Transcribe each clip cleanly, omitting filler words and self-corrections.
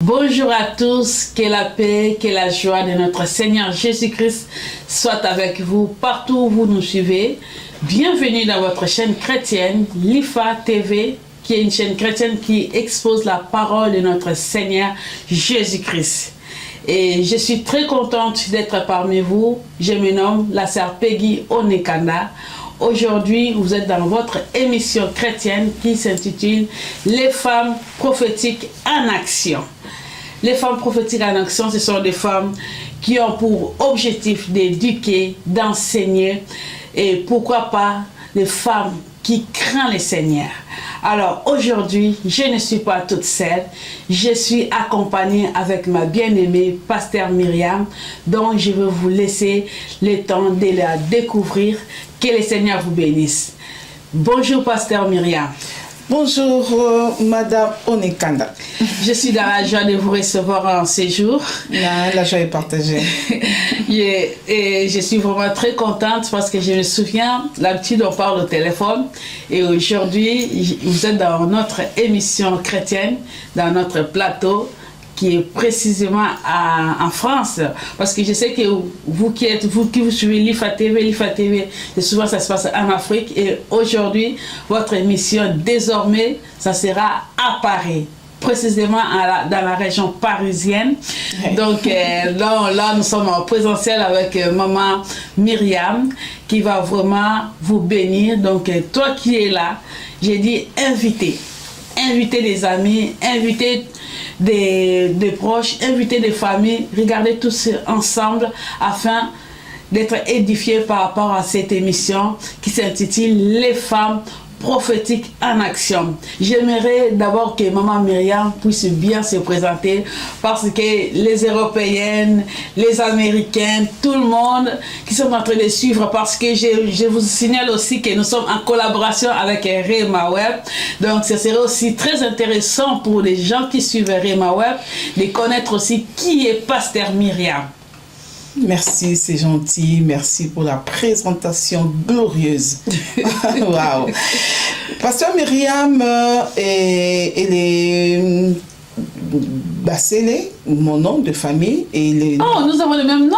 Bonjour à tous, que la paix, que la joie de notre Seigneur Jésus-Christ soit avec vous partout où vous nous suivez. Bienvenue dans votre chaîne chrétienne, l'IFA TV, qui est une chaîne chrétienne qui expose la parole de notre Seigneur Jésus-Christ. Et je suis très contente d'être parmi vous. Je me nomme la sœur Peggy Onekanda. Aujourd'hui, vous êtes dans votre émission chrétienne qui s'intitule « Les femmes prophétiques en action ». Les femmes prophétiques en action, ce sont des femmes qui ont pour objectif d'éduquer, d'enseigner et pourquoi pas des femmes qui craignent le Seigneur. Alors aujourd'hui, je ne suis pas toute seule, je suis accompagnée avec ma bien-aimée Pasteur Myriam, dont je vais vous laisser le temps de la découvrir. Que le Seigneur vous bénisse. Bonjour Pasteur Myriam. Bonjour Madame Onekanda. Je suis dans la joie de vous recevoir en séjour. La joie est partagée. Et je suis vraiment très contente parce que je me souviens, l'habitude on parle au téléphone et aujourd'hui vous êtes dans notre émission chrétienne, dans notre plateau qui est précisément en France, parce que je sais que vous qui suivez l'IFA TV, souvent ça se passe en Afrique, et aujourd'hui, votre émission, désormais, ça sera à Paris, précisément dans la région parisienne. Donc là, nous sommes en présentiel avec maman Myriam, qui va vraiment vous bénir. Donc toi qui es là, j'ai dit invitez des amis, invitez des proches, inviter des familles, regardez tous ensemble afin d'être édifiés par rapport à cette émission qui s'intitule Les femmes prophétiques en action. J'aimerais d'abord que maman Myriam puisse bien se présenter parce que les Européennes, les Américains, tout le monde qui sont en train de suivre, parce que je vous signale aussi que nous sommes en collaboration avec Rema Web. Donc ce serait aussi très intéressant pour les gens qui suivent Rema Web de connaître aussi qui est Pasteur Myriam. Merci, c'est gentil. Merci pour la présentation glorieuse. Waouh. Pasteur Myriam, elle est Bassélé, mon nom de famille. Oh, nous avons le même nom.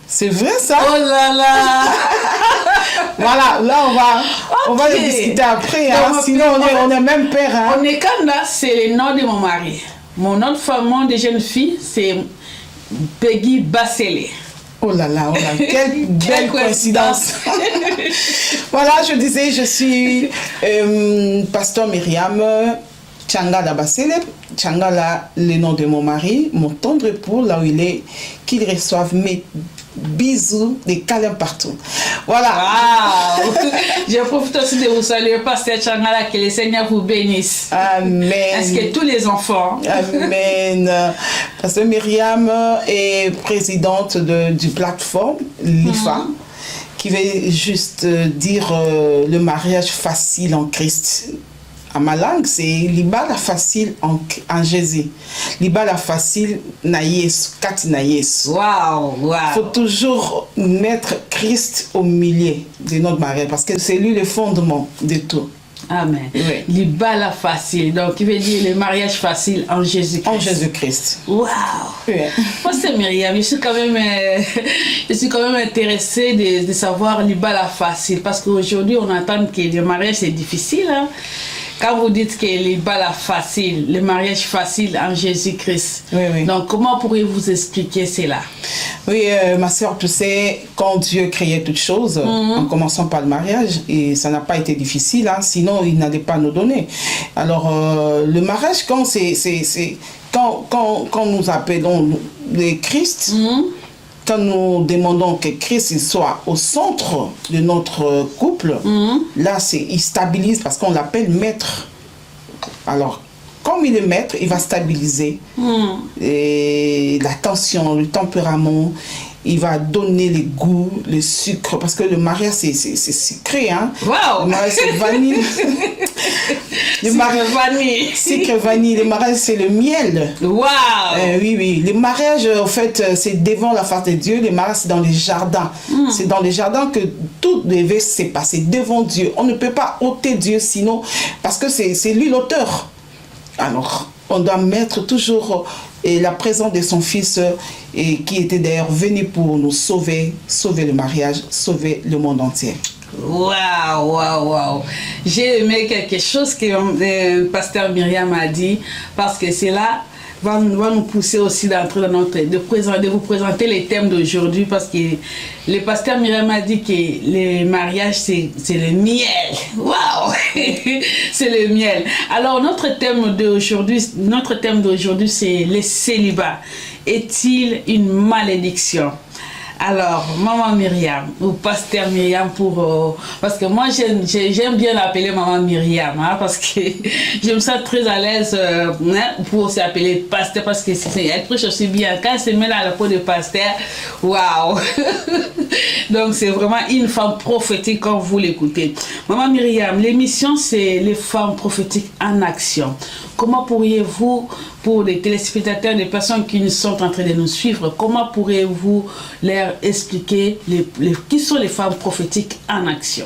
C'est vrai ça? Oh là là. Voilà, là on va le discuter après. Hein. Sinon on est même père. Hein. Onekanda, c'est le nom de mon mari. Mon nom de famille de jeune fille, c'est Peggy Bassélé. Oh là là, quelle belle coïncidence. Voilà, je disais, je suis Pasteur Myriam Tchangala Bassélé. Tchangala, le nom de mon mari, mon tendre époux, là où il est, qu'il reçoive mes bisous, des câlins partout. Voilà. Wow. Je profite aussi de vous saluer, Pasteur Tchangala, que le Seigneur vous bénisse. Amen. Est-ce que tous les enfants? Amen. Pasteur Myriam est présidente du plateforme l'IFA, qui veut juste dire le mariage facile en Christ. À ma langue, c'est libala facile en Jésus. Libala facile na Yesu, kati na Yesu. Wow, wow. Il faut toujours mettre Christ au milieu de notre mariage parce que c'est lui le fondement de tout. Amen. Oui. Libala facile, donc il veut dire le mariage facile en Jésus-Christ. En Jésus-Christ. Wow. Oui. Moi, c'est Myriam, je suis quand même intéressée de savoir libala facile parce qu'aujourd'hui on entend que le mariage c'est difficile. Hein? Quand vous dites que les balles facile, le mariage facile en Jésus-Christ, oui. Donc comment pourriez-vous expliquer cela? Oui, ma soeur, tu sais, quand Dieu créait toutes choses, en commençant par le mariage, et ça n'a pas été difficile, hein, sinon il n'allait pas nous donner. Alors, le mariage, quand nous appelons le Christ, quand nous demandons que Christ soit au centre de notre couple, là, il stabilise parce qu'on l'appelle maître. Alors, comme il est maître, il va stabiliser et la tension, le tempérament. Il va donner les goûts, le sucre, parce que le mariage c'est sucré, hein. Wow. Le mariage c'est vanille. Vanille. Sucre vanille. Le mariage c'est le miel. Wow. Oui. Le mariage, en fait, c'est devant la face de Dieu. Le mariage c'est dans les jardins. C'est dans les jardins que tout devait se passer, devant Dieu. On ne peut pas ôter Dieu sinon, parce que c'est lui l'auteur. Alors, on doit mettre toujours la présence de son fils qui était d'ailleurs venu pour nous sauver, sauver le mariage, sauver le monde entier. Waouh, waouh, waouh. J'ai aimé quelque chose que le pasteur Myriam a dit, parce que c'est là va nous pousser aussi d'entrer dans de vous présenter les thèmes d'aujourd'hui, parce que le pasteur Myriam a dit que le mariage c'est le miel. Waouh. C'est le miel. Alors notre thème d'aujourd'hui c'est le célibat. Est-il une malédiction? Alors, maman Myriam, ou pasteur Myriam, parce que moi j'aime bien l'appeler maman Myriam, hein, parce que je me sens très à l'aise pour s'appeler pasteur, parce que elle prêche aussi bien. Quand elle se met à la peau de pasteur, waouh! Donc c'est vraiment une femme prophétique quand vous l'écoutez. Maman Myriam, l'émission c'est les femmes prophétiques en action. Comment pourriez-vous, pour les téléspectateurs, les personnes qui sont en train de nous suivre, comment pourriez-vous leur expliquer qui sont les femmes prophétiques en action?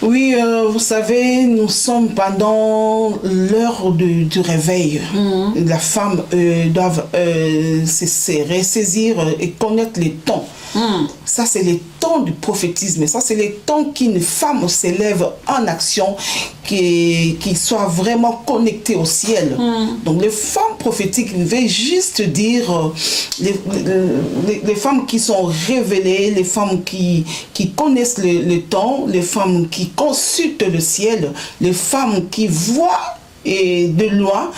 Oui, vous savez, nous sommes pendant l'heure du réveil. La femme doit se ressaisir et connaître les temps. Ça, c'est les temps du prophétisme. Ça, c'est les temps qu'une femme s'élève en action, qui soit vraiment connectée au ciel. Donc, les femmes prophétiques veulent juste dire les femmes qui sont révélées, les femmes qui connaissent le temps, les femmes qui consultent le ciel, les femmes qui voient et de loin,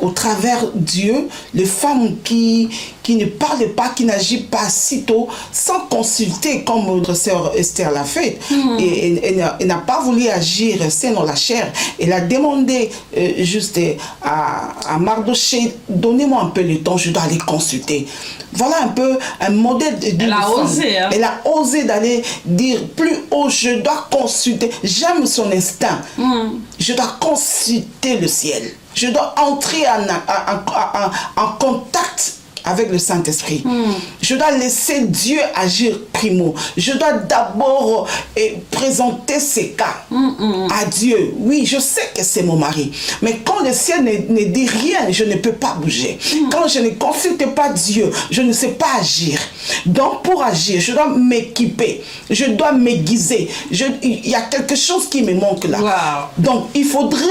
au travers Dieu, les femmes qui ne parlent pas, qui n'agissent pas sitôt, sans consulter, comme notre sœur Esther l'a fait. Et elle n'a pas voulu agir selon la chair. Elle a demandé juste à Mardoché, donnez-moi un peu le temps, je dois aller consulter. Voilà un peu un modèle de Elle a osé, hein? Elle a osé d'aller dire plus haut, je dois consulter. J'aime son instinct. Je dois consulter le ciel. Je dois entrer en contact avec le Saint-Esprit. Je dois laisser Dieu agir primo. Je dois d'abord présenter ces cas à Dieu. Oui, je sais que c'est mon mari. Mais quand le ciel ne dit rien, je ne peux pas bouger. Quand je ne consulte pas Dieu, je ne sais pas agir. Donc pour agir, je dois m'équiper. Je dois m'aiguiser. Il y a quelque chose qui me manque là. Wow. Donc il faudrait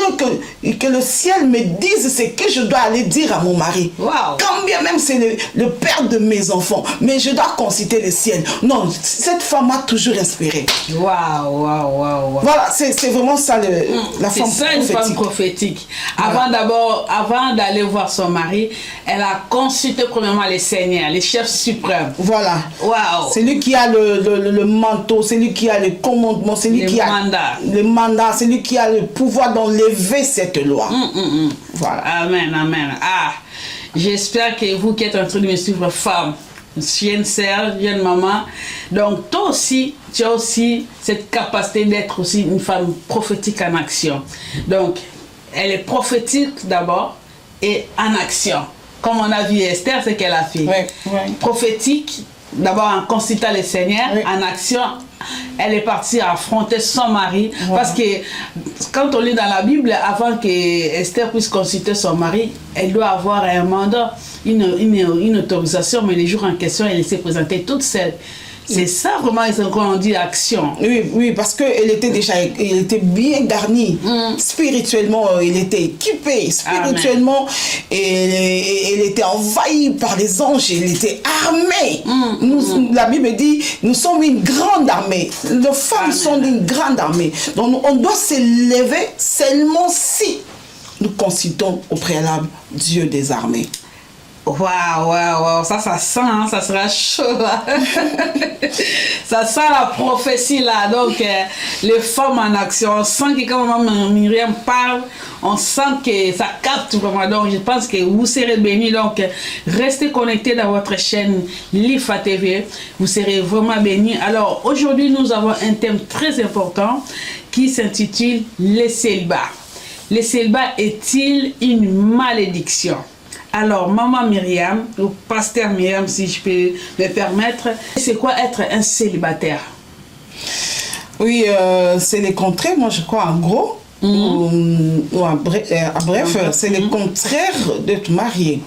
que le ciel me dise ce que je dois aller dire à mon mari. Wow. Quand bien même c'est le père de mes enfants, mais je dois consulter le ciel. Non, cette femme m'a toujours inspiré. Waouh, waouh, waouh. Voilà, c'est vraiment ça la femme prophétique. C'est ça une femme prophétique. Avant d'aller voir son mari, elle a consulté premièrement les seigneurs, les chefs suprêmes. Voilà. Waouh. C'est lui qui a le manteau, c'est lui qui a le commandement, c'est lui qui a le mandat, c'est lui qui a le pouvoir d'enlever cette loi. Voilà. Amen, amen. Ah. J'espère que vous qui êtes en train de me suivre, femme, jeune sœur, jeune maman, donc toi aussi, tu as aussi cette capacité d'être aussi une femme prophétique en action. Donc, elle est prophétique d'abord et en action. Comme on a vu Esther, c'est qu'elle a fait. Prophétique, d'abord en consultant le Seigneur, en action. Elle est partie affronter son mari, parce que quand on lit dans la Bible, avant que Esther puisse consulter son mari, elle doit avoir un mandat, une autorisation, mais les jours en question, elle s'est présentée toute seule. C'est ça vraiment qu'on dit action. Oui, parce qu'elle était bien garnie. Spirituellement, elle était équipée. Spirituellement, elle était envahie par les anges. Elle était armée. La Bible dit, nous sommes une grande armée. Les femmes sont d'une grande armée. Donc on doit s'élever seulement si nous consultons au préalable Dieu des armées. Waouh, ça sent, hein, ça sera chaud là. Ça sent la prophétie là. Donc, les femmes en action, on sent que quand maman Myriam parle, on sent que ça capte vraiment. Donc, je pense que vous serez bénis. Donc, restez connectés dans votre chaîne Lifa TV. Vous serez vraiment bénis. Alors, aujourd'hui, nous avons un thème très important qui s'intitule le célibat. Le célibat est-il une malédiction? Alors, maman Myriam, ou pasteur Myriam, si je peux me permettre, c'est quoi être un célibataire? Oui, c'est le contraire, moi je crois, en gros. Bref, c'est le contraire d'être marié.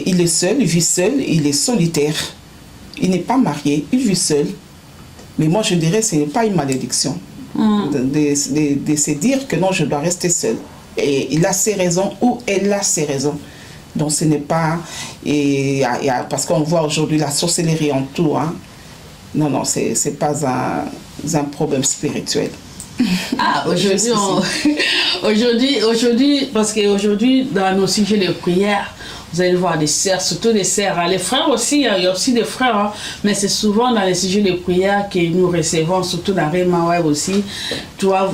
Il est seul, il vit seul, il est solitaire. Il n'est pas marié, il vit seul. Mais moi, je dirais que ce n'est pas une malédiction de se dire que non, je dois rester seul. Et il a ses raisons ou elle a ses raisons. Donc, ce n'est pas... parce qu'on voit aujourd'hui la sorcellerie en tout. Hein. Non, ce n'est pas un problème spirituel. Ah, aujourd'hui, parce qu'aujourd'hui, dans nos sujets de prière, vous allez voir des sœurs, surtout des sœurs, les frères aussi, il y a aussi des frères, hein, mais c'est souvent dans les sujets de prière que nous recevons, surtout dans Rema Web aussi. Tu vas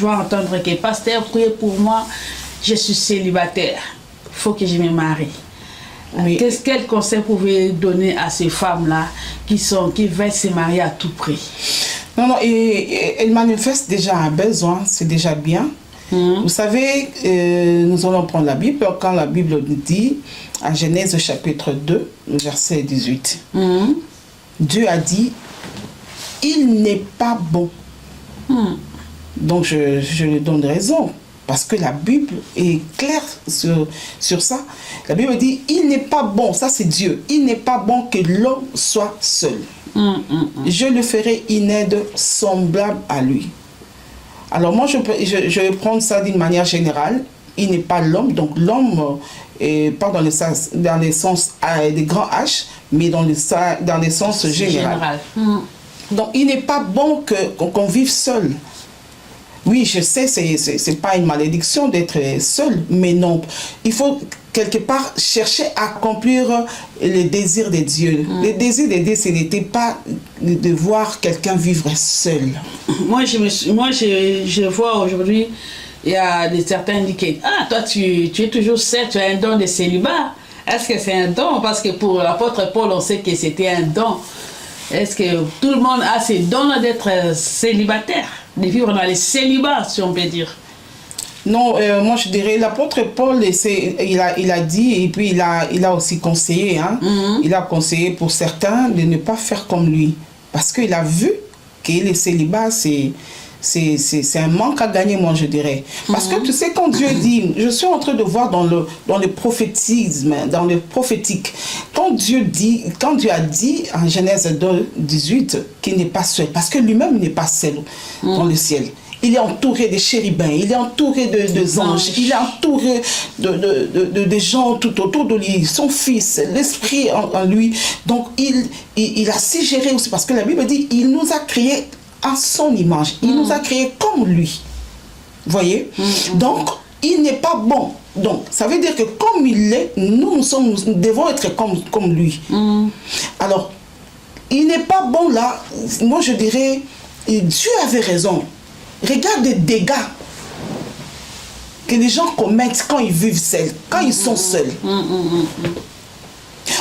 entendre que pasteur, priez pour moi, je suis célibataire, il faut que je me marie. Oui. Quel conseil pouvez-vous donner à ces femmes-là qui veulent se marier à tout prix? Non, et elle manifeste déjà un besoin, c'est déjà bien. Vous savez, nous allons prendre la Bible, quand la Bible nous dit, à Genèse chapitre 2, verset 18, Dieu a dit, il n'est pas bon. Donc je lui donne raison, parce que la Bible est claire sur ça. La Bible dit, il n'est pas bon, ça c'est Dieu, il n'est pas bon que l'homme soit seul. Je le ferai une aide semblable à lui. Alors moi, je vais prendre ça d'une manière générale. Il n'est pas l'homme, donc l'homme, pas dans le sens des grands H, mais dans le sens général. Donc il n'est pas bon qu'on vive seul. Oui, je sais, c'est pas une malédiction d'être seul, mais non. Il faut quelque part chercher à accomplir les désirs de Dieu. Les désirs de Dieu, ce n'était pas de voir quelqu'un vivre seul. Moi, je vois aujourd'hui, il y a certains qui disent, ah, toi, tu es toujours seul, tu as un don de célibat. Est-ce que c'est un don? Parce que pour l'apôtre Paul, on sait que c'était un don. Est-ce que tout le monde a ce don d'être célibataire, de vivre dans les célibats, si on peut dire? Non, moi je dirais l'apôtre Paul, il a dit, et puis il a aussi conseillé, hein, il a conseillé pour certains de ne pas faire comme lui, parce qu'il a vu que le célibat, c'est un manque à gagner, moi je dirais. Parce que tu sais, quand Dieu dit, je suis en train de voir dans le prophétisme, dans le prophétique, quand Dieu a dit en Genèse 2, 18 qu'il n'est pas seul, parce que lui-même n'est pas seul dans le ciel. Il est entouré de chérubins, il est entouré de anges, il est entouré de gens tout autour de lui, son fils, l'esprit en lui. Donc il a si géré aussi, parce que la Bible dit, il nous a créés à son image, il nous a créés comme lui. Vous voyez? Donc il n'est pas bon. Donc ça veut dire que comme il est, nous devons être comme lui. Alors, il n'est pas bon là, moi je dirais, Dieu avait raison. Regarde les dégâts que les gens commettent quand ils vivent seuls, quand ils sont seuls.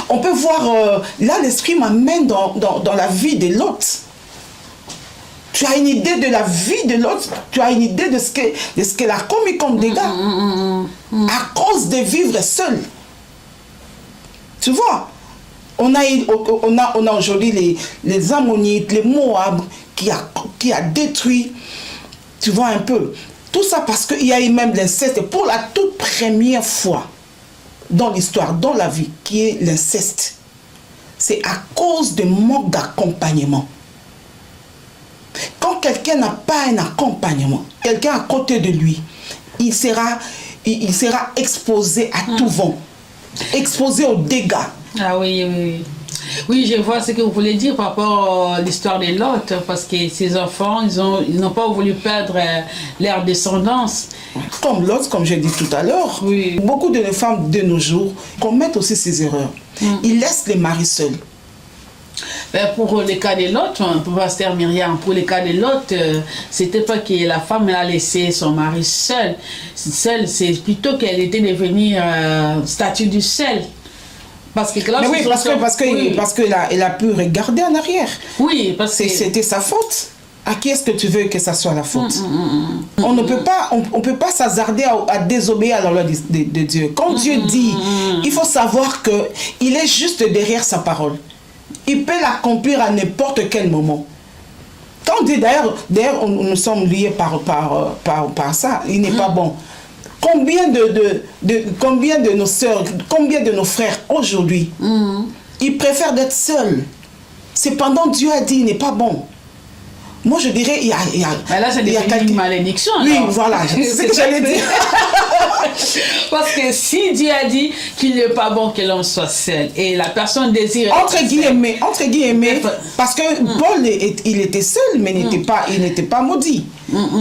On peut voir, là l'esprit m'amène dans la vie de l'autre. Tu as une idée de la vie de l'autre, tu as une idée de ce qu'elle a commis comme dégâts à cause de vivre seul. Tu vois, on a aujourd'hui les Ammonites, les Moab qui a détruit. Tu vois un peu. Tout ça parce qu'il y a eu même l'inceste pour la toute première fois dans l'histoire, dans la vie, qui est l'inceste. C'est à cause de manque d'accompagnement. Quand quelqu'un n'a pas un accompagnement, quelqu'un à côté de lui, il sera exposé à tout vent, exposé aux dégâts. Ah oui. Oui, je vois ce que vous voulez dire par rapport à l'histoire de Lot, parce que ces enfants, ils n'ont pas voulu perdre leur descendance. Comme Lot, comme j'ai dit tout à l'heure, oui. Beaucoup de femmes de nos jours commettent aussi ces erreurs. Ils laissent les maris seuls. Ben pour le cas de Lot, pour pasteur Myriam, pour le cas de Lot, c'était pas que la femme a laissé son mari seul. Seul, c'est plutôt qu'elle était devenue statue du sel. Parce que là, oui, parce qu'elle a pu regarder en arrière. Oui, parce que c'était sa faute. À qui est-ce que tu veux que ça soit la faute? On ne peut pas s'hasarder à désobéir à la loi de Dieu. Quand Dieu dit, il faut savoir que il est juste derrière sa parole. Il peut l'accomplir à n'importe quel moment. Quand Dieu, d'ailleurs, nous sommes liés par ça, il n'est pas bon. Combien de nos sœurs, combien de nos frères aujourd'hui, ils préfèrent d'être seuls. Cependant, Dieu a dit, il n'est pas bon. Moi, je dirais, il y a mais là, c'est une malédiction. Oui, alors. voilà, c'est ce que j'allais dire. Parce que si Dieu a dit qu'il n'est pas bon que l'homme soit seul, et la personne désire... Entre guillemets, parce que Paul, il était seul, mais il n'était pas maudit.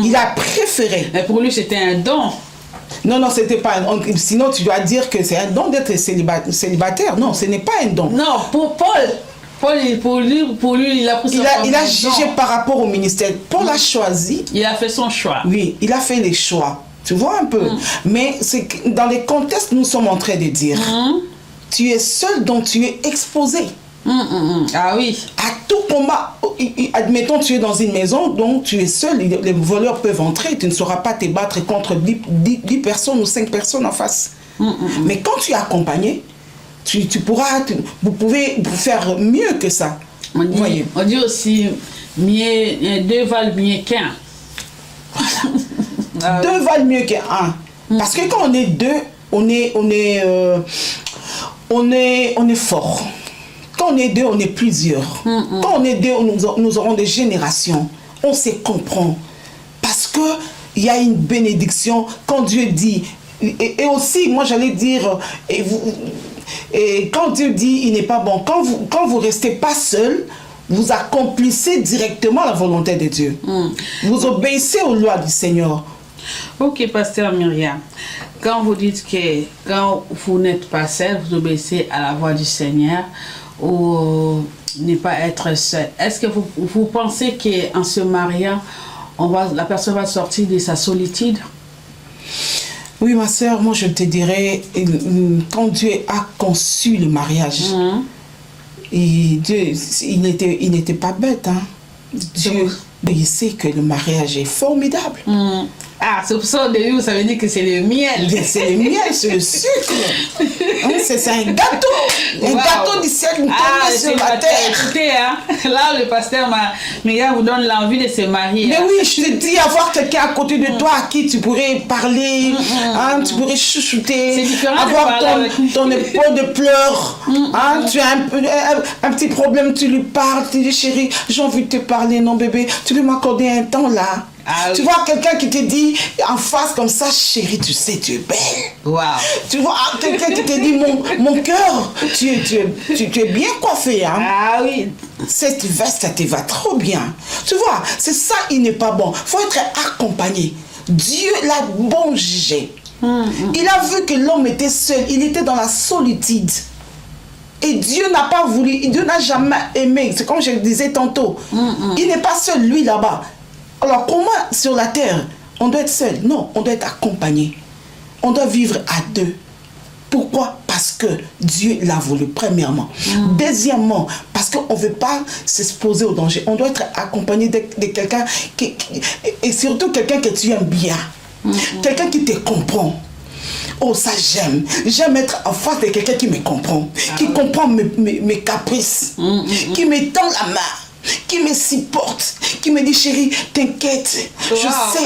Il a préféré. Mais pour lui, c'était un don. Non, c'était pas un don. Sinon, tu dois dire que c'est un don d'être célibataire. Non, ce n'est pas un don. Non, pour Paul, pour lui, il a pris son Il a jugé par rapport au ministère. Paul a choisi. Il a fait son choix. Oui, il a fait les choix. Tu vois un peu. Mais c'est dans les contextes, nous sommes en train de dire, tu es seul, donc tu es exposé. Ah oui. À tout combat. Admettons, tu es dans une maison, donc tu es seul, les voleurs peuvent entrer, tu ne sauras pas te battre contre 10 personnes ou 5 personnes en face. Mais quand tu es accompagné, vous pouvez faire mieux que ça. On dit aussi, deux valent mieux qu'un. Voilà. Deux valent mieux qu'un. Parce que quand on est deux, on est fort. Quand on est deux, on est plusieurs. Quand on est deux, nous aurons des générations. On se comprend. Parce qu'il y a une bénédiction quand Dieu dit. Et aussi, moi j'allais dire, et quand Dieu dit il n'est pas bon, quand vous restez pas seul, vous accomplissez directement la volonté de Dieu. Vous obéissez aux lois du Seigneur. Ok, pasteur Myriam, quand vous dites que quand vous n'êtes pas seul, vous obéissez à la voix du Seigneur ou ne pas être seul, est-ce que vous pensez qu'en se mariant, la personne va sortir de sa solitude? Oui, ma soeur, moi je te dirais, quand Dieu a conçu le mariage, et Dieu, il n'était pas bête, hein. Dieu, il sait que le mariage est formidable. Ah, c'est pour ça au début, vous savez dire que c'est le miel. C'est le miel, c'est le sucre. C'est un gâteau. Un gâteau du ciel tombé sur la terre. Écoutez, hein, là, le pasteur Myriam vous donne l'envie de se marier. Mais oui, je te dis, avoir quelqu'un à côté de toi à qui tu pourrais parler, tu pourrais chouchouter, avoir ton épaule de pleurs. Tu as un petit problème, tu lui parles, tu dis chérie, j'ai envie de te parler, non bébé, tu peux m'accorder un temps là. Tu vois quelqu'un qui te dit en face comme ça, chérie, tu sais, tu es belle. Wow. Tu vois quelqu'un qui te dit, mon cœur, tu es bien coiffé. Hein? Ah oui. Cette veste, ça te va trop bien. Tu vois, c'est ça, il n'est pas bon. Il faut être accompagné. Dieu l'a bon jugé. Il a vu que l'homme était seul, il était dans la solitude. Et Dieu n'a pas voulu, Dieu n'a jamais aimé. C'est comme je le disais tantôt. Il n'est pas seul, lui, là-bas. Alors, comment sur la terre, on doit être seul? Non, on doit être accompagné. On doit vivre à deux. Pourquoi? Parce que Dieu l'a voulu, premièrement. Deuxièmement, parce qu'on ne veut pas s'exposer au danger. On doit être accompagné de quelqu'un et surtout quelqu'un que tu aimes bien. Quelqu'un qui te comprend. Oh, ça j'aime. J'aime être en face de quelqu'un qui me comprend. Qui comprend mes caprices. Qui me tend la main. Qui me supporte, qui me dit chérie, t'inquiète, je sais.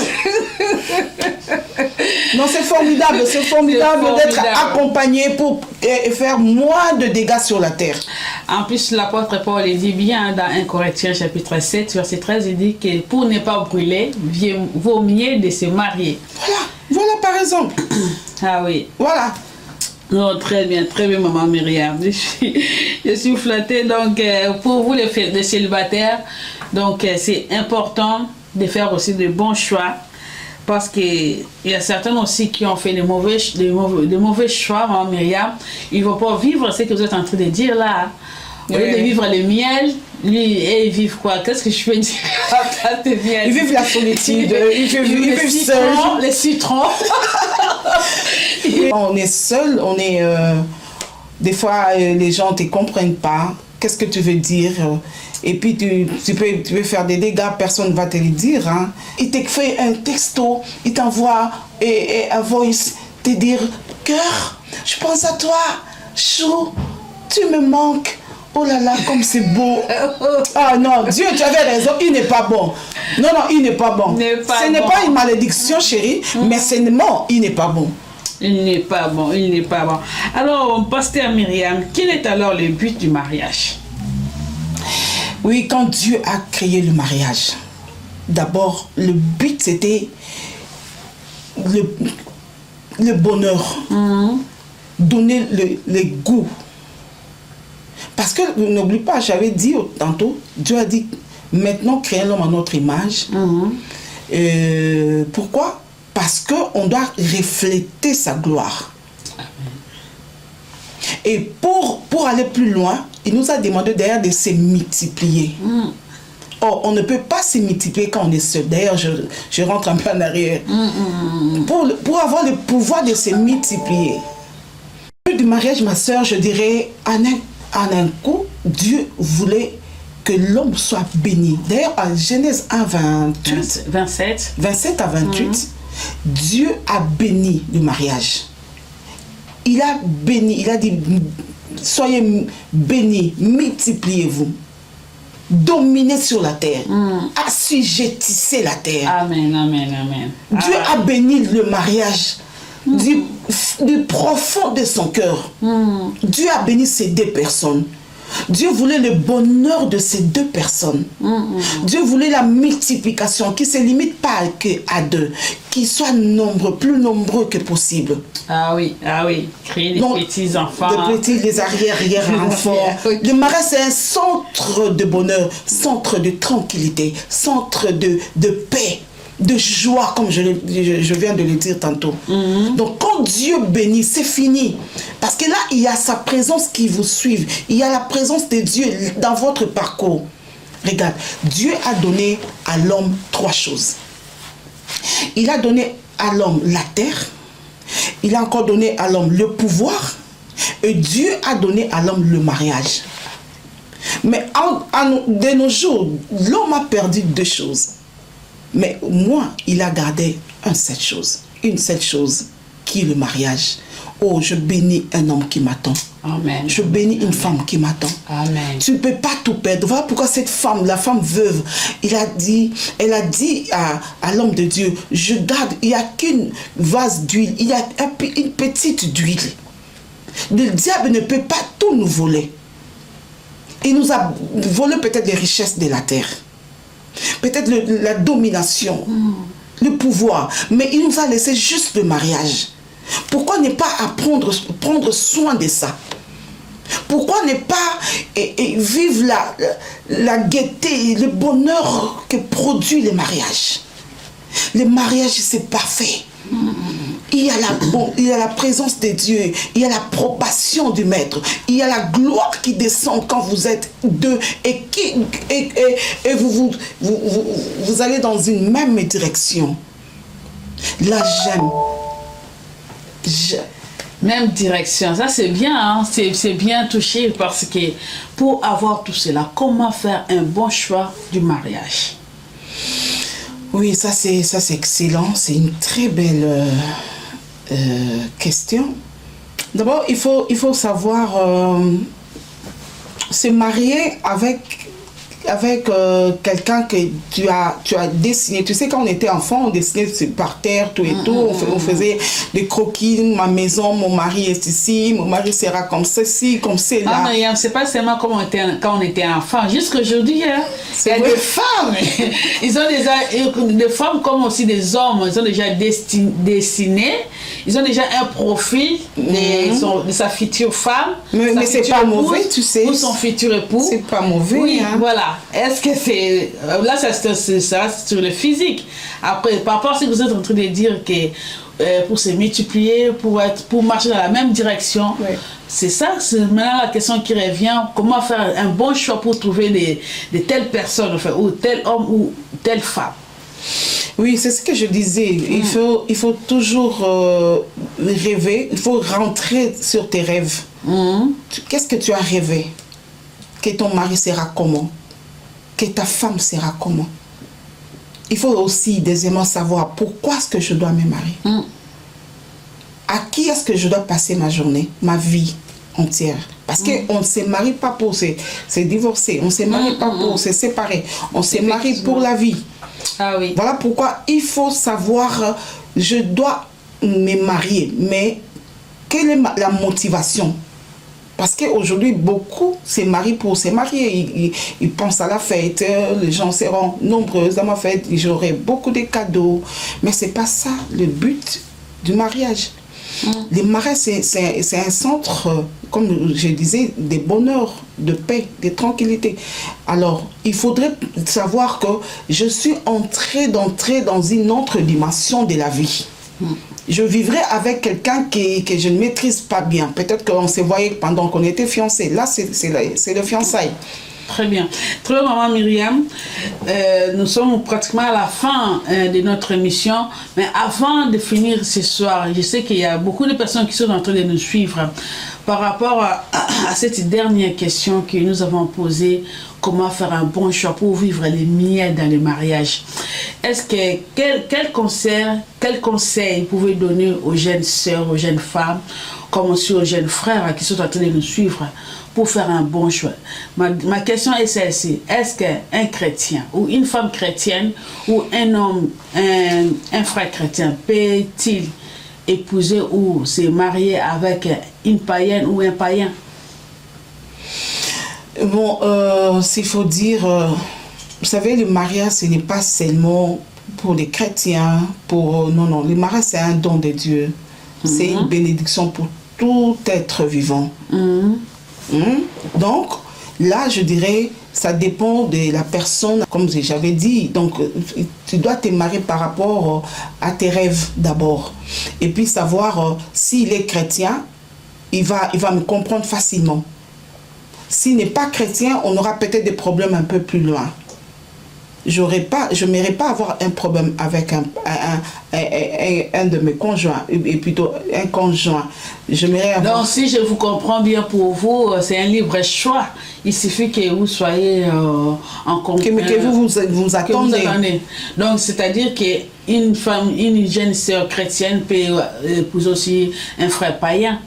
Non, c'est formidable d'être accompagné pour faire moins de dégâts sur la terre. En plus, l'apôtre Paul dit bien dans 1 Corinthiens chapitre 7, verset 13, il dit que pour ne pas brûler, vaut mieux de se marier. Voilà par exemple. Ah oui. Voilà. Non, très bien, maman Myriam. Je suis flattée. Donc, pour vous, les célibataires, donc c'est important de faire aussi de bons choix. Parce qu'il y a certains aussi qui ont fait de mauvais choix, maman Myriam. Ils ne vont pas vivre ce que vous êtes en train de dire là. Au lieu de vivre le miel, ils vivent quoi? Qu'est-ce que je peux dire à place de miel? Ils vivent la solitude, ils vivent seuls. Les citrons. On est seul, on est... des fois, les gens ne te comprennent pas. Qu'est-ce que tu veux dire? Et puis, tu peux faire des dégâts, personne ne va te le dire. Hein. Il te fait un texto, il t'envoie un voice, te dire « Cœur, je pense à toi, chou, tu me manques. » Oh là là, comme c'est beau. Ah non, Dieu, tu avais raison, il n'est pas bon. Non, non, il n'est pas bon. Ce n'est pas une malédiction, chérie, mais c'est non, il n'est pas bon. Il n'est pas bon, il n'est pas bon. Alors, pasteur Myriam, quel est alors le but du mariage? Oui, quand Dieu a créé le mariage, d'abord, le but c'était le bonheur, donner le goût. Parce que, n'oublie pas, j'avais dit tantôt, Dieu a dit, maintenant créons l'homme à notre image. Pourquoi? Parce qu'on doit refléter sa gloire. Et pour aller plus loin, il nous a demandé d'ailleurs de se multiplier. Or, on ne peut pas se multiplier quand on est seul. D'ailleurs, je rentre un peu en arrière. Pour avoir le pouvoir de se multiplier. Le but du mariage, ma soeur, je dirais, en un coup, Dieu voulait que l'homme soit béni. D'ailleurs, en Genèse 1, 27 à 28, Dieu a béni le mariage. Il a béni, il a dit, soyez bénis, multipliez-vous, dominez sur la terre, assujettissez la terre. Amen, amen, amen. Dieu a béni le mariage du profond de son cœur. Dieu a béni ces deux personnes. Dieu voulait le bonheur de ces deux personnes. Dieu voulait la multiplication qui ne se limite pas à deux, qui soit plus nombreux que possible. Ah oui, créer des petits-enfants. Les arrière-enfants. Le mariage, c'est un centre de bonheur, centre de tranquillité, centre de paix, de joie, comme je viens de le dire tantôt. Donc quand Dieu bénit, c'est fini. Parce que là, il y a sa présence qui vous suit. Il y a la présence de Dieu dans votre parcours. Regarde, Dieu a donné à l'homme 3 choses. Il a donné à l'homme la terre. Il a encore donné à l'homme le pouvoir. Et Dieu a donné à l'homme le mariage. Mais de nos jours, l'homme a perdu 2 choses. Mais moi, il a gardé une seule chose, qui est le mariage. Oh, je bénis un homme qui m'attend. Amen. Je bénis une femme qui m'attend. Amen. Tu ne peux pas tout perdre. Voilà pourquoi cette femme, la femme veuve, elle a dit à l'homme de Dieu, je garde, il n'y a qu'une vase d'huile, il y a une petite d'huile. Le diable ne peut pas tout nous voler. Il nous a volé peut-être les richesses de la terre. Peut-être la domination, le pouvoir. Mais il nous a laissé juste le mariage. Pourquoi ne pas prendre soin de ça? Pourquoi ne pas vivre la gaieté, le bonheur que produit le mariage? Le mariage, c'est parfait. Il y a la présence de Dieu, il y a l'approbation du maître, il y a la gloire qui descend quand vous êtes deux et vous allez dans une même direction. Là, j'aime. Même direction, ça c'est bien, hein? C'est bien touché parce que pour avoir tout cela, comment faire un bon choix du mariage? Oui, ça c'est excellent, c'est une très belle question. D'abord, il faut savoir se marier avec quelqu'un que tu as dessiné. Tu sais, quand on était enfant, on dessinait par terre, tout et tout. On faisait des croquis. Ma maison, mon mari est ici, mon mari sera comme ceci, comme cela. Ah, Myriam, c'est pas seulement comme quand on était enfant. Jusqu'aujourd'hui, hein, il y a des femmes. Ils ont des femmes comme aussi des hommes. Ils ont déjà dessiné. Ils ont déjà un profil de sa future femme. Mais c'est pas mauvais, tu sais. Ou son futur époux. C'est pas mauvais. Oui, hein. Voilà. Est-ce que c'est... Là, ça reste sur le physique. Après, par rapport à ce que vous êtes en train de dire, que pour se multiplier, pour marcher dans la même direction, oui. C'est ça, c'est maintenant la question qui revient. Comment faire un bon choix pour trouver de telles personnes, enfin, ou tel homme ou telle femme? Oui, c'est ce que je disais. Il faut toujours rêver. Il faut rentrer sur tes rêves. Qu'est-ce que tu as rêvé? Que ton mari sera comment? Que ta femme sera comment? Il faut aussi, deuxièmement, savoir pourquoi est-ce que je dois me marier. À qui est-ce que je dois passer ma journée, ma vie entière? Parce qu'on ne se marie pas pour se divorcer, on ne se marie pas pour se séparer, on se marie pour la vie. Ah oui. Voilà pourquoi il faut savoir, je dois me marier, mais quelle est la motivation? Parce qu'aujourd'hui, beaucoup se marient pour se marier. Ils pensent à la fête, les gens seront nombreux à ma fête, j'aurai beaucoup de cadeaux. Mais ce n'est pas ça le but du mariage. Le mariage, c'est un centre, comme je disais, de bonheur, de paix, de tranquillité. Alors, il faudrait savoir que je suis d'entrer dans une autre dimension de la vie. Je vivrai avec quelqu'un que je ne maîtrise pas bien. Peut-être qu'on se voyait pendant qu'on était fiancés. Là, c'est le fiançailles. Très bien. Très bien, maman Myriam. Nous sommes pratiquement à la fin de notre émission. Mais avant de finir ce soir, je sais qu'il y a beaucoup de personnes qui sont en train de nous suivre par rapport à cette dernière question que nous avons posée. Comment faire un bon choix pour vivre les miels dans le mariage? Est-ce que quel conseil vous pouvez donner aux jeunes sœurs, aux jeunes femmes, comme aussi aux jeunes frères qui sont en train de nous suivre pour faire un bon choix? Ma question est celle-ci. Est-ce qu'un chrétien ou une femme chrétienne ou un homme, un frère chrétien peut-il épouser ou se marier avec une païenne ou un païen? Bon, s'il faut dire, vous savez, le mariage, ce n'est pas seulement pour les chrétiens, non, le mariage, c'est un don de Dieu. C'est une bénédiction pour tout être vivant. Donc, là, je dirais, ça dépend de la personne, comme j'avais dit. Donc, tu dois te marier par rapport à tes rêves d'abord. Et puis savoir s'il est chrétien, il va me comprendre facilement. S'il n'est pas chrétien, on aura peut-être des problèmes un peu plus loin. Je n'aimerais pas avoir un problème avec un de mes conjoints, et plutôt un conjoint. Donc, si je vous comprends bien, pour vous, c'est un libre choix. Il suffit que vous soyez en compagnie. Que vous attendez. Donc, c'est-à-dire qu'une femme, une jeune sœur chrétienne peut épouser aussi un frère païen.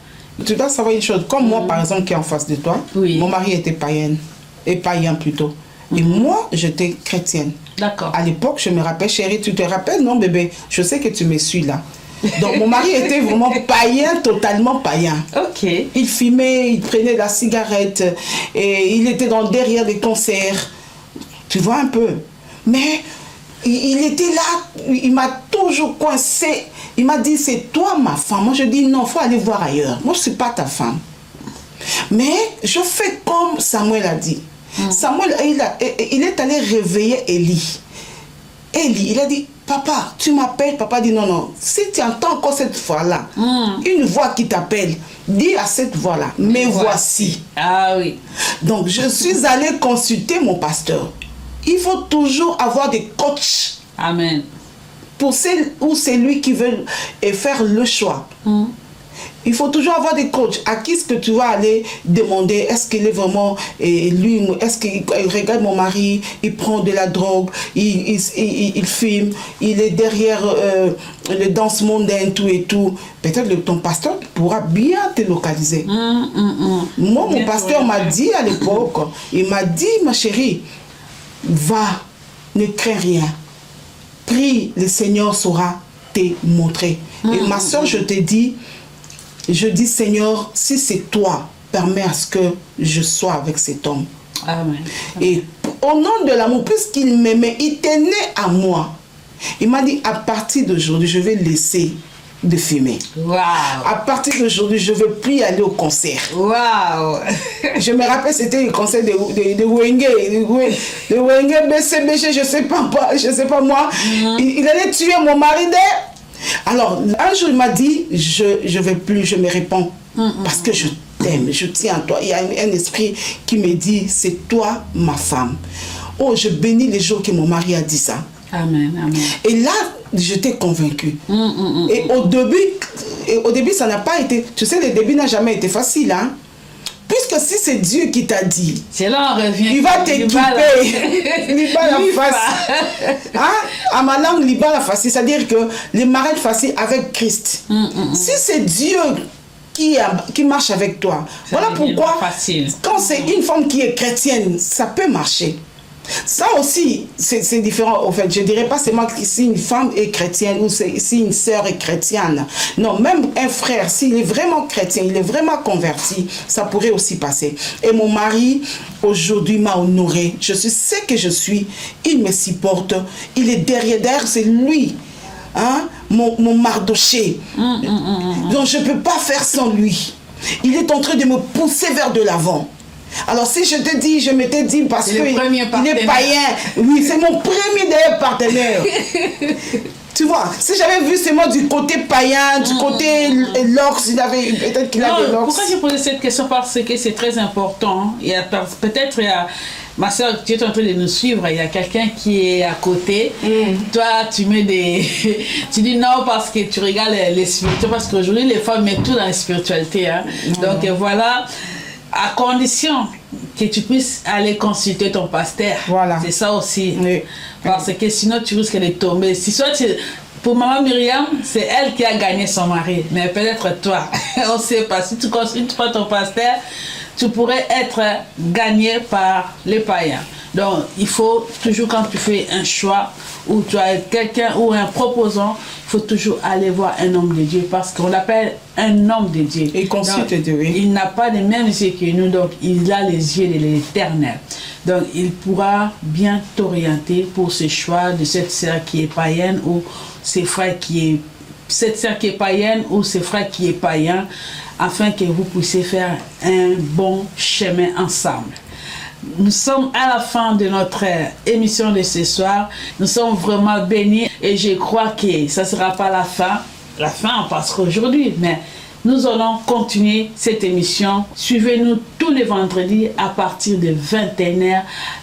Tu dois savoir une chose, comme moi par exemple qui est en face de toi, mon mari était païen plutôt. Et moi, j'étais chrétienne. D'accord. À l'époque, je me rappelle, chérie, tu te rappelles? Non, bébé, je sais que tu me suis là. Donc, mon mari était vraiment païen, totalement païen. Ok. Il fumait, il prenait la cigarette, et il était derrière des concerts. Tu vois un peu? Mais il était là, il m'a toujours coincé. Il m'a dit, c'est toi ma femme. Moi, je dis, non, il faut aller voir ailleurs. Moi, je ne suis pas ta femme. Mais je fais comme Samuel a dit. Samuel, il est allé réveiller Élie. Élie, il a dit, papa, tu m'appelles. Papa dit, non. Si tu entends encore cette voix-là, une voix qui t'appelle, dis à cette voix-là, mais voici. Ah oui. Donc, je suis allée consulter mon pasteur. Il faut toujours avoir des coachs. Amen. Pour celle ou celui qui veut faire le choix. Il faut toujours avoir des coachs. À qui est-ce que tu vas aller demander? Est-ce qu'il est vraiment lui? Est-ce qu'il regarde mon mari? Il prend de la drogue, il fume, il est derrière le danse mondaine, tout et tout. Peut-être que ton pasteur pourra bien te localiser. Moi, mon pasteur m'a dit à l'époque, il m'a dit, ma chérie, va, ne crains rien. Prie, le Seigneur saura te montrer. Et ma soeur, je dis, Seigneur, si c'est toi, permets à ce que je sois avec cet homme. Amen. Et au nom de l'amour, puisqu'il m'aimait, il tenait à moi. Il m'a dit, à partir d'aujourd'hui, je vais laisser de fumer. Wow. À partir d'aujourd'hui, je ne veux plus aller au concert. Wow. Je me rappelle, c'était le concert de Wenge, de Wenge, BCBG, je sais pas moi. Il allait tuer mon mari d'air. Alors, un jour, il m'a dit, je ne vais plus, je me réponds, parce que je t'aime, je tiens à toi. Il y a un esprit qui me dit, c'est toi ma femme. Oh, je bénis les jours que mon mari a dit ça. Amen, amen. Et là, j'étais convaincue. Et au début, ça n'a pas été, tu sais, le début n'a jamais été facile, hein. Puisque si c'est Dieu qui t'a dit, c'est là on revient. Il va t'équiper. Liba la face. Hein? À ma langue, liba la face. C'est-à-dire que les mariages faciles avec Christ. Si c'est Dieu qui marche avec toi. Voilà pourquoi, quand c'est une femme qui est chrétienne, ça peut marcher. Ça aussi, c'est différent. En fait, je ne dirais pas seulement que si une femme est chrétienne ou si une sœur est chrétienne. Non, même un frère, s'il est vraiment chrétien, il est vraiment converti, ça pourrait aussi passer. Et mon mari, aujourd'hui, m'a honoré. Je suis ce que je suis. Il me supporte. Il est derrière, c'est lui. Hein? Mon Mardoché. Donc, je ne peux pas faire sans lui. Il est en train de me pousser vers de l'avant. Alors si je te dis, je m'étais dit parce qu'il est païen, oui, c'est mon premier d'ailleurs partenaire. Tu vois, si j'avais vu seulement du côté païen, du côté l'ox, peut-être qu'il avait l'ox. Pourquoi j'ai posé cette question? Parce que c'est très important. Peut-être il y a ma soeur, tu es en train de nous suivre, il y a quelqu'un qui est à côté. Toi, tu mets des... tu dis non parce que tu regardes les spirituels, parce qu'aujourd'hui, les femmes mettent tout dans la spiritualité. Hein. Donc voilà, à condition que tu puisses aller consulter ton pasteur. Voilà. C'est ça aussi. Oui. Parce que sinon, tu risques de tomber. Si soit pour maman Myriam, c'est elle qui a gagné son mari. Mais peut-être toi, on ne sait pas. Si tu consultes pas ton pasteur, tu pourrais être gagné par les païens. Donc, il faut toujours, quand tu fais un choix, ou tu as quelqu'un ou un proposant, il faut toujours aller voir un homme de Dieu, parce qu'on l'appelle un homme de Dieu. Et consulte Dieu. Il n'a pas les mêmes yeux que nous, donc il a les yeux de l'Éternel. Donc, il pourra bien t'orienter pour ce choix de cette sœur qui est païenne ou ses frères cette sœur qui est païenne ou ses frères qui est païen, afin que vous puissiez faire un bon chemin ensemble. Nous sommes à la fin de notre émission de ce soir. Nous sommes vraiment bénis et je crois que ça ne sera pas la fin parce qu'aujourd'hui, mais nous allons continuer cette émission. Suivez-nous tous les vendredis à partir de 21h,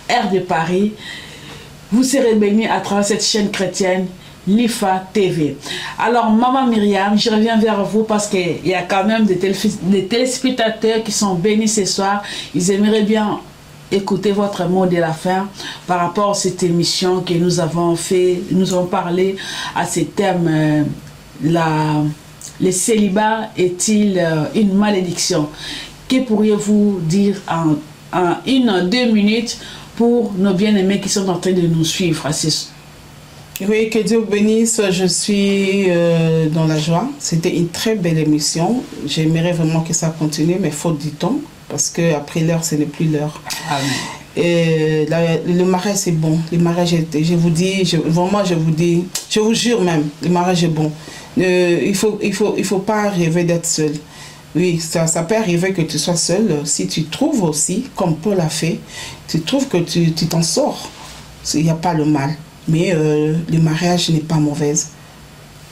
heure de Paris. Vous serez bénis à travers cette chaîne chrétienne l'IFA TV. Alors, Maman Myriam, je reviens vers vous parce qu'il y a quand même des téléspectateurs qui sont bénis ce soir. Ils aimeraient bien écouter votre mot de la fin par rapport à cette émission que nous avons fait. Nous avons parlé à ce thème, le célibat est-il une malédiction? Que pourriez-vous dire en 1-2 minutes pour nos bien-aimés qui sont en train de nous suivre à ce... Oui, que Dieu bénisse, je suis dans la joie. C'était une très belle émission. J'aimerais vraiment que ça continue, mais faute du temps, parce qu'après l'heure, ce n'est plus l'heure. Et le mariage, c'est bon. Le mariage, je vous dis, vraiment, je vous dis, je vous jure même, le mariage est bon. Il faut pas rêver d'être seul. Oui, ça peut arriver que tu sois seul. Si tu trouves aussi, comme Paul a fait, tu trouves que tu t'en sors. Il n'y a pas le mal. Mais le mariage n'est pas mauvaise.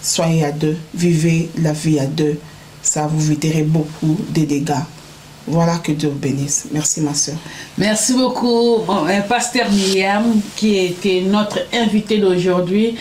Soyez à deux, vivez la vie à deux. Ça vous éviterait beaucoup de dégâts. Voilà, que Dieu vous bénisse. Merci ma soeur. Merci beaucoup, Pasteur Myriam, qui était notre invité d'aujourd'hui.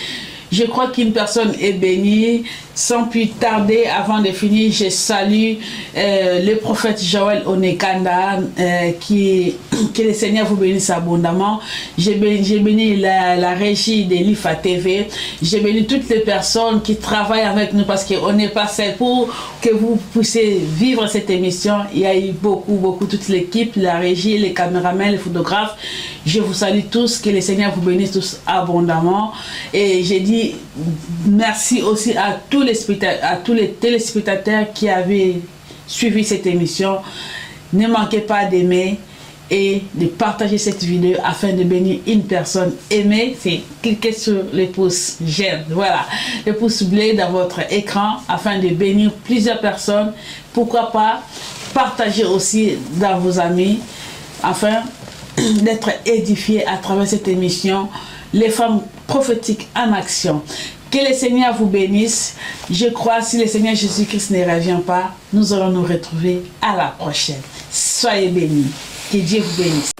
Je crois qu'une personne est bénie. Sans plus tarder, avant de finir, je salue le prophète Joël Onekanda, que le Seigneur vous bénisse abondamment. J'ai béni la régie de l'IFA TV. J'ai béni toutes les personnes qui travaillent avec nous, parce qu'on n'est pas seul. Pour que vous puissiez vivre cette émission, il y a eu beaucoup, toute l'équipe, la régie, les caméramans, les photographes. Je vous salue tous, que le Seigneur vous bénisse tous abondamment. Et j'ai dit merci aussi à tous les téléspectateurs qui avaient suivi cette émission. Ne manquez pas d'aimer et de partager cette vidéo afin de bénir une personne. Aimez, c'est cliquer sur le pouce j'aime, voilà, le pouce bleu dans votre écran afin de bénir plusieurs personnes. Pourquoi pas partager aussi dans vos amis afin d'être édifiés à travers cette émission, les femmes prophétiques en action. Que le Seigneur vous bénisse. Je crois, si le Seigneur Jésus-Christ ne revient pas, nous allons nous retrouver à la prochaine. Soyez bénis. Que Dieu vous bénisse.